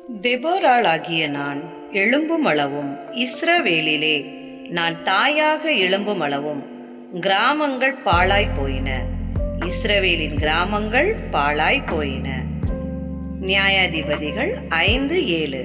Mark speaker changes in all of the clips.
Speaker 1: தெபோராளாகிய நான் எழும்புமளவும் இஸ்ரவேலிலே நான் தாயாக எழும்புமளவும் கிராமங்கள் பாழாய் போயின. இஸ்ரவேலின் கிராமங்கள் பாழாய் போயின. நியாயாதிபதிகள் 5:7.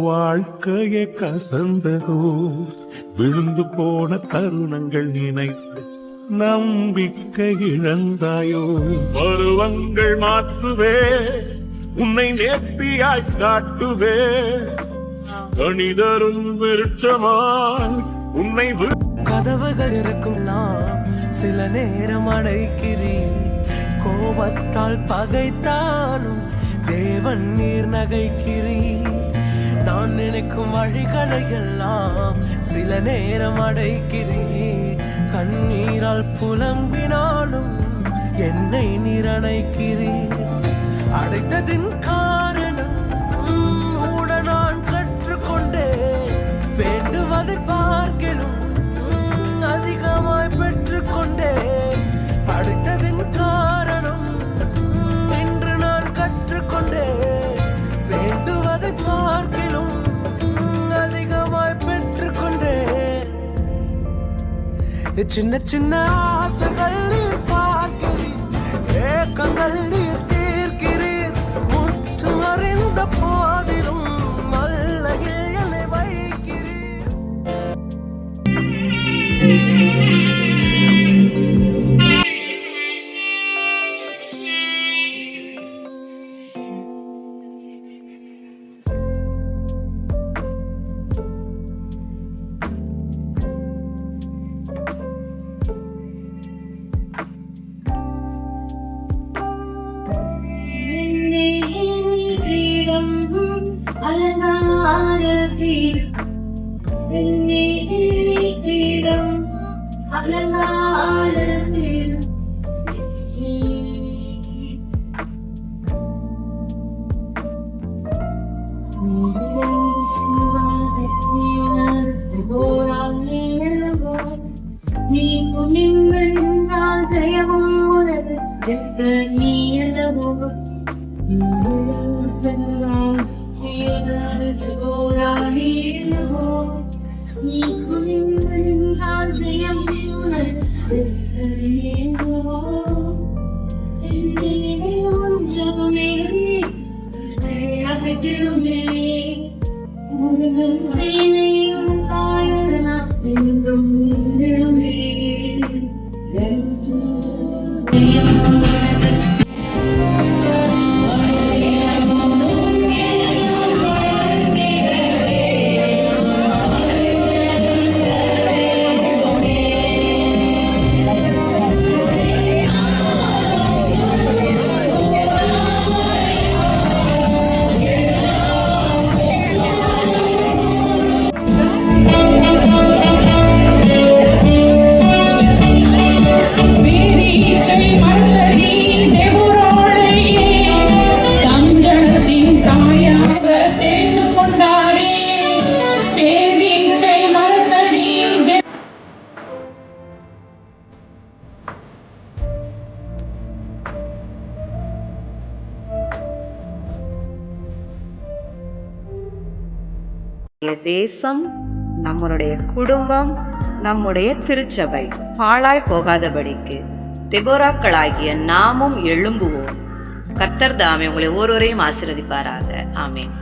Speaker 2: வாழ்க்கையை கசந்ததோ விழுந்து போன தருணங்கள் நினைத்து நம்பிக்கை இழந்தாயோ. பருவங்கள் மாற்றுவே உன்னை நேர்த்தியாய் காட்டுவே கணிதரும் விருட்சமாய் உன்னை
Speaker 3: கதவுகள் இருக்கும் நான் சில நேரம் அடைக்கிறேன். கோபத்தால் பகைத்தாலும் தேவன் நீர் நகைக்கிறீர். நான் நினைக்கும் வழிகளை எல்லாம் சில நேரம் அடைக்கிறேன். கண்ணீரால் புலம்பினாலும் என்னை நிரணைக்கிறேன். அடைத்ததின் காரணம் கூட நான் கற்றுக்கொண்டேன். வேண்டுவதை பார்க்கலும் அதிகமாய் பெற்றுக்கொண்டேன். அடைத்ததின் காரணம் என்று நான் கற்றுக்கொண்டேன். வேண்டுவதை பார்க்கலும் அதிகமாய் பெற்றுக்கொண்டேன். சின்ன சின்ன ஆசைகள் நீர் பார்க்கிறீர், ஏக்கங்கள் நீர் தீர்க்கிறீர். முற்று அறிந்த போதிலும் நல்ல என்னை வைக்கிறீர்.
Speaker 1: தேசம், நம்மளுடைய குடும்பம், நம்முடைய திருச்சபை பாழாய் போகாதபடிக்கு தெபோராக்களாகிய நாமும் எழும்புவோம். கர்த்தர் தாமே உங்களை ஒவ்வொருவரையும் ஆசீர்வதிப்பாராக. ஆமென்.